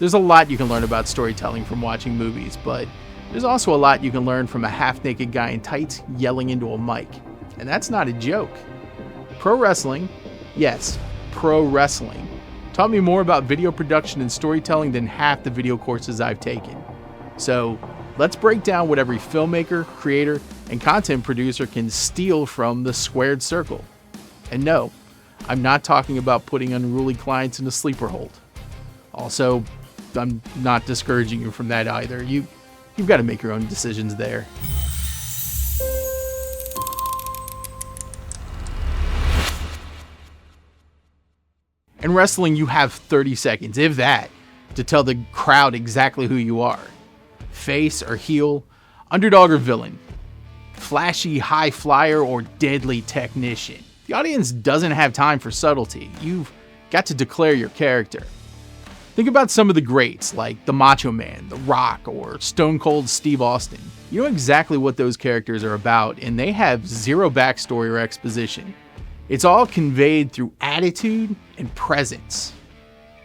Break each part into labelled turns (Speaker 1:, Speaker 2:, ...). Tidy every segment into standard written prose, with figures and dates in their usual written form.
Speaker 1: There's a lot you can learn about storytelling from watching movies, but there's also a lot you can learn from a half-naked guy in tights yelling into a mic. And that's not a joke. Pro wrestling, yes, pro wrestling, taught me more about video production and storytelling than half the video courses I've taken. So let's break down what every filmmaker, creator, and content producer can steal from the squared circle. And no, I'm not talking about putting unruly clients in a sleeper hold. Also, I'm not discouraging you from that either. You've got to make your own decisions there. In wrestling, you have 30 seconds, if that, to tell the crowd exactly who you are. Face or heel, underdog or villain, flashy high flyer or deadly technician. The audience doesn't have time for subtlety. You've got to declare your character. Think about some of the greats like the Macho Man, The Rock, or Stone Cold Steve Austin. You know exactly what those characters are about, and they have zero backstory or exposition. It's all conveyed through attitude and presence.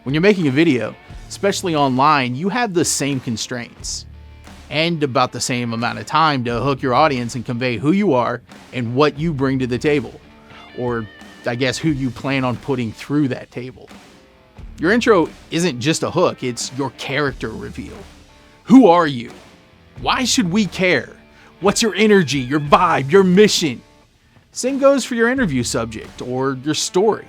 Speaker 1: When you're making a video, especially online, you have the same constraints and about the same amount of time to hook your audience and convey who you are and what you bring to the table, or I guess who you plan on putting through that table. Your intro isn't just a hook, it's your character reveal. Who are you? Why should we care? What's your energy, your vibe, your mission? Same goes for your interview subject or your story,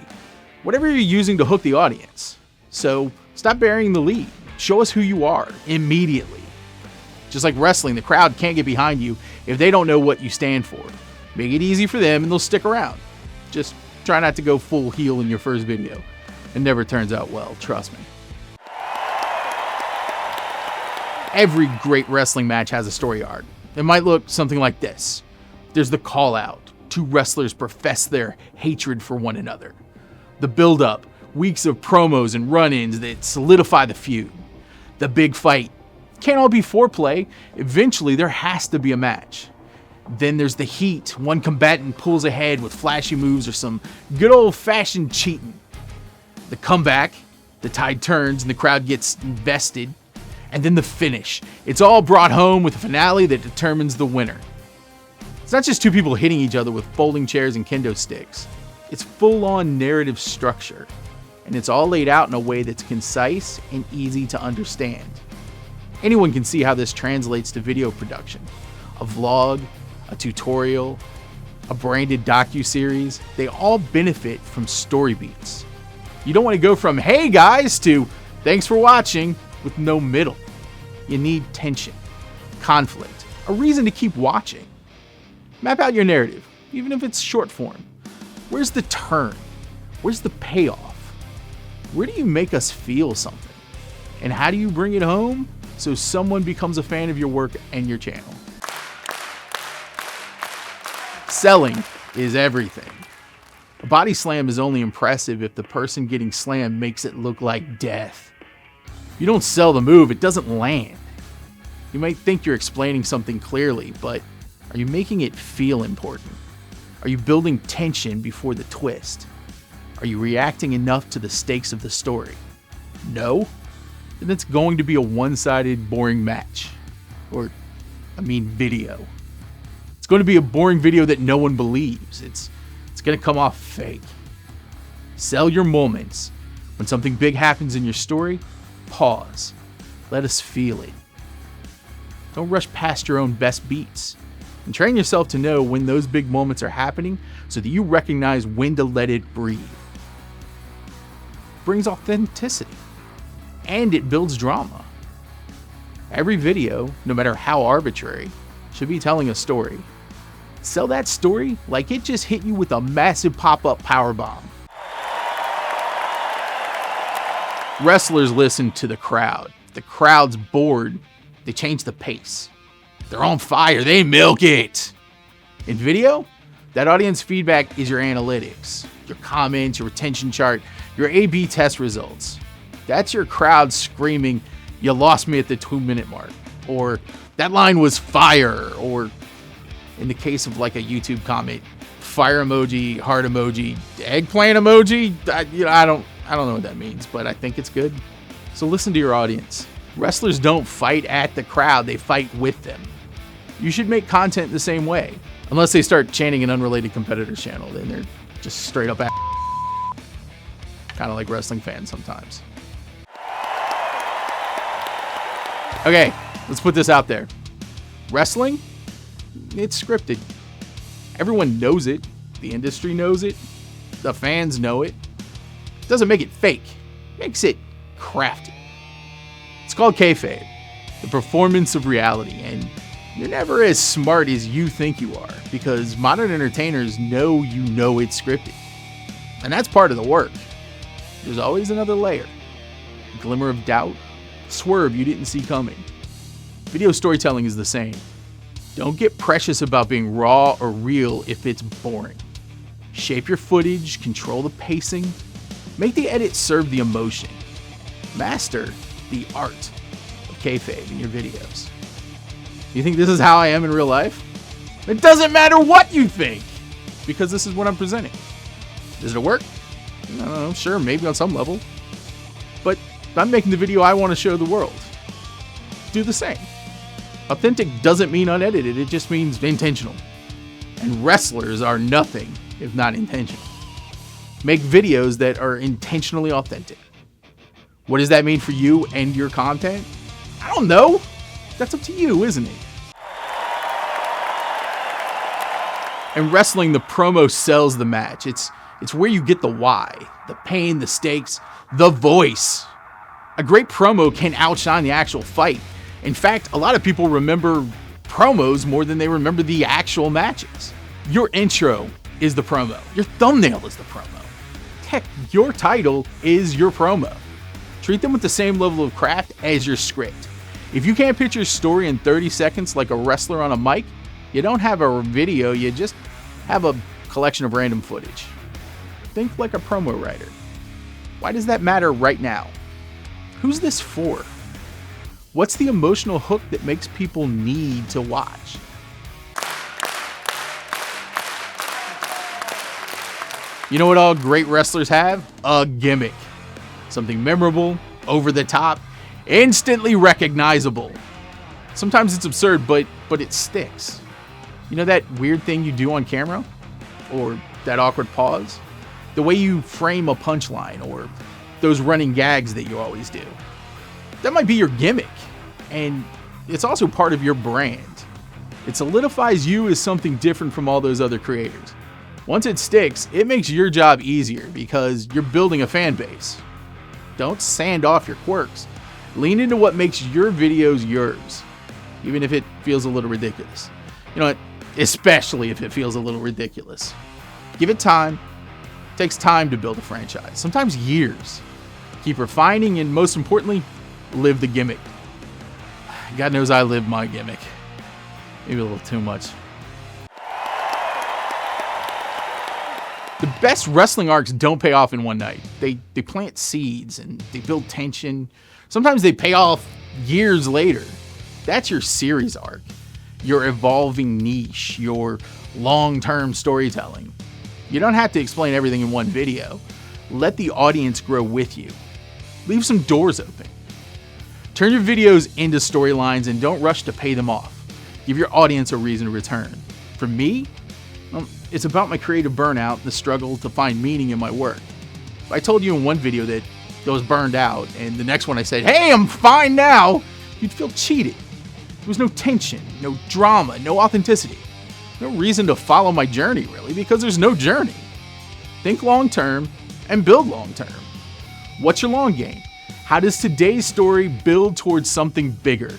Speaker 1: whatever you're using to hook the audience. So stop burying the lead. Show us who you are immediately. Just like wrestling, the crowd can't get behind you if they don't know what you stand for. Make it easy for them and they'll stick around. Just try not to go full heel in your first video. It never turns out well, trust me. Every great wrestling match has a story arc. It might look something like this. There's the call out. Two wrestlers profess their hatred for one another. The build up, weeks of promos and run-ins that solidify the feud. The big fight. Can't all be foreplay. Eventually there has to be a match. Then there's the heat. One combatant pulls ahead with flashy moves or some good old-fashioned cheating. The comeback, the tide turns and the crowd gets invested. And then the finish. It's all brought home with a finale that determines the winner. It's not just two people hitting each other with folding chairs and kendo sticks. It's full-on narrative structure. And it's all laid out in a way that's concise and easy to understand. Anyone can see how this translates to video production. A vlog, a tutorial, a branded docu-series, they all benefit from story beats. You don't want to go from, hey guys, to thanks for watching with no middle. You need tension, conflict, a reason to keep watching. Map out your narrative, even if it's short form. Where's the turn? Where's the payoff? Where do you make us feel something? And how do you bring it home so someone becomes a fan of your work and your channel? Selling is everything. A body slam is only impressive if the person getting slammed makes it look like death. If you don't sell the move, it doesn't land. You might think you're explaining something clearly, but are you making it feel important? Are you building tension before the twist? Are you reacting enough to the stakes of the story? No? Then it's going to be a one-sided, boring match. Video. It's going to be a boring video that no one believes. It's going to come off fake. Sell your moments. When something big happens in your story, pause. Let us feel it. Don't rush past your own best beats. And train yourself to know when those big moments are happening so that you recognize when to let it breathe. It brings authenticity. And it builds drama. Every video, no matter how arbitrary, should be telling a story. Sell that story like it just hit you with a massive pop-up powerbomb. Wrestlers listen to the crowd. The crowd's bored. They change the pace. They're on fire. They milk it. In video, that audience feedback is your analytics, your comments, your retention chart, your A/B test results. That's your crowd screaming, "You lost me at the 2-minute mark," or "That line was fire," or in the case of like a YouTube comment, fire emoji, heart emoji, eggplant emoji. I don't know what that means, but I think it's good. So listen to your audience. Wrestlers don't fight at the crowd, they fight with them. You should make content the same way. Unless they start chanting an unrelated competitor's channel, then they're just straight up kind of like wrestling fans sometimes. Okay, let's put this out there. Wrestling, it's scripted. Everyone knows it. The industry knows it. The fans know it. It doesn't make it fake. It makes it crafty. It's called kayfabe, the performance of reality, and you're never as smart as you think you are because modern entertainers know you know it's scripted. And that's part of the work. There's always another layer, a glimmer of doubt, swerve you didn't see coming. Video storytelling is the same. Don't get precious about being raw or real if it's boring. Shape your footage, control the pacing, make the edit serve the emotion. Master the art of kayfabe in your videos. You think this is how I am in real life? It doesn't matter what you think, because this is what I'm presenting. Does it work? I don't know, sure, maybe on some level. But I'm making the video I want to show the world. Do the same. Authentic doesn't mean unedited, it just means intentional. And wrestlers are nothing if not intentional. Make videos that are intentionally authentic. What does that mean for you and your content? I don't know. That's up to you, isn't it? In wrestling, the promo sells the match. It's where you get the why, the pain, the stakes, the voice. A great promo can outshine the actual fight. In fact, a lot of people remember promos more than they remember the actual matches. Your intro is the promo. Your thumbnail is the promo. Heck, your title is your promo. Treat them with the same level of craft as your script. If you can't pitch your story in 30 seconds like a wrestler on a mic, you don't have a video, you just have a collection of random footage. Think like a promo writer. Why does that matter right now? Who's this for? What's the emotional hook that makes people need to watch? You know what all great wrestlers have? A gimmick. Something memorable, over the top, instantly recognizable. Sometimes it's absurd, but it sticks. You know that weird thing you do on camera? Or that awkward pause? The way you frame a punchline, or those running gags that you always do. That might be your gimmick, and it's also part of your brand. It solidifies you as something different from all those other creators. Once it sticks, it makes your job easier because you're building a fan base. Don't sand off your quirks. Lean into what makes your videos yours, even if it feels a little ridiculous. You know what? Especially if it feels a little ridiculous. Give it time. It takes time to build a franchise, sometimes years. Keep refining, and most importantly, live the gimmick. God knows I live my gimmick. Maybe a little too much. The best wrestling arcs don't pay off in one night. They plant seeds and they build tension. Sometimes they pay off years later. That's your series arc, your evolving niche, your long-term storytelling. You don't have to explain everything in one video. Let the audience grow with you. Leave some doors open. Turn your videos into storylines and don't rush to pay them off. Give your audience a reason to return. For me, it's about my creative burnout and the struggle to find meaning in my work. If I told you in one video that I was burned out and the next one I said, hey, I'm fine now, you'd feel cheated. There was no tension, no drama, no authenticity. No reason to follow my journey, really, because there's no journey. Think long-term and build long-term. What's your long game? How does today's story build towards something bigger?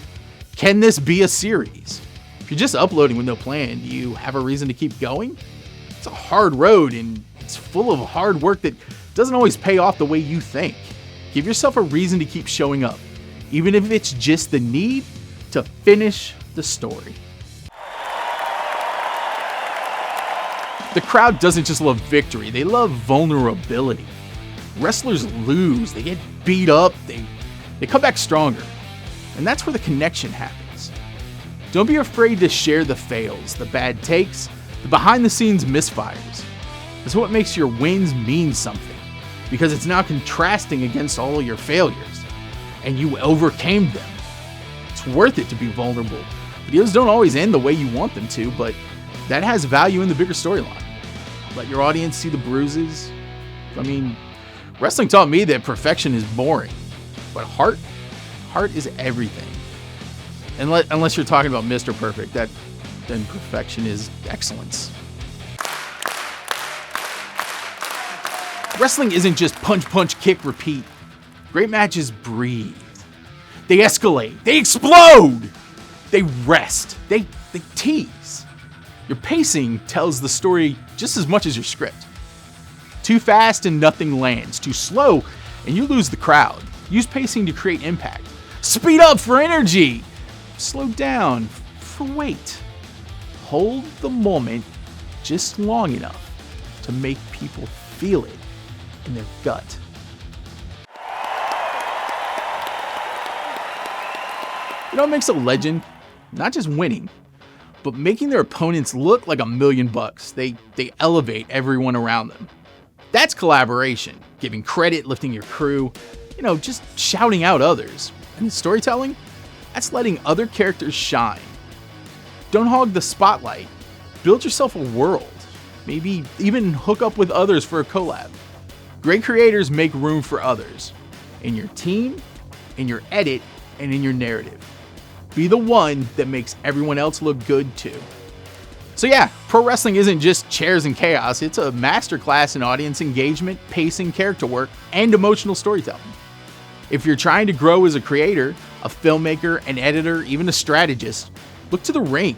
Speaker 1: Can this be a series? If you're just uploading with no plan, do you have a reason to keep going? It's a hard road and it's full of hard work that doesn't always pay off the way you think. Give yourself a reason to keep showing up, even if it's just the need to finish the story. The crowd doesn't just love victory, they love vulnerability. Wrestlers lose, they get beat up, they come back stronger. And that's where the connection happens. Don't be afraid to share the fails, the bad takes, the behind-the-scenes misfires. That's what makes your wins mean something, because it's now contrasting against all of your failures. and you overcame them. It's worth it to be vulnerable. Videos don't always end the way you want them to, but that has value in the bigger storyline. Let your audience see the bruises. I mean, wrestling taught me that perfection is boring, but heart is everything. Unless you're talking about Mr. Perfect, then perfection is excellence. Wrestling isn't just punch, punch, kick, repeat. Great matches breathe. They escalate. They explode. They rest. They tease. Your pacing tells the story just as much as your script. Too fast and nothing lands. Too slow and you lose the crowd. Use pacing to create impact. Speed up for energy. Slow down for weight. Hold the moment just long enough to make people feel it in their gut. You know what makes a legend? Not just winning, but making their opponents look like $1 million. They elevate everyone around them. That's collaboration, giving credit, lifting your crew, just shouting out others. And storytelling? That's letting other characters shine. Don't hog the spotlight. Build yourself a world. Maybe even hook up with others for a collab. Great creators make room for others. In your team, in your edit, and in your narrative. Be the one that makes everyone else look good too. So yeah, pro wrestling isn't just chairs and chaos. It's a masterclass in audience engagement, pacing, character work, and emotional storytelling. If you're trying to grow as a creator, a filmmaker, an editor, even a strategist, look to the ring.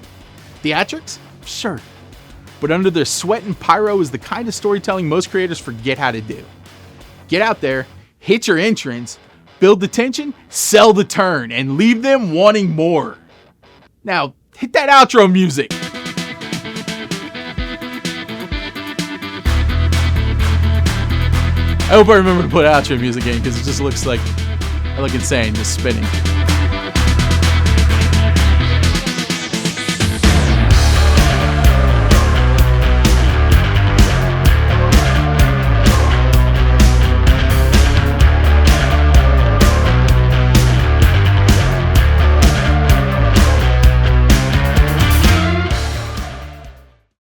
Speaker 1: Theatrics? Sure. But under their sweat and pyro is the kind of storytelling most creators forget how to do. Get out there, hit your entrance, build the tension, sell the turn, and leave them wanting more. Now, hit that outro music. I hope I remember to put outro music in because it just looks like I look insane just spinning.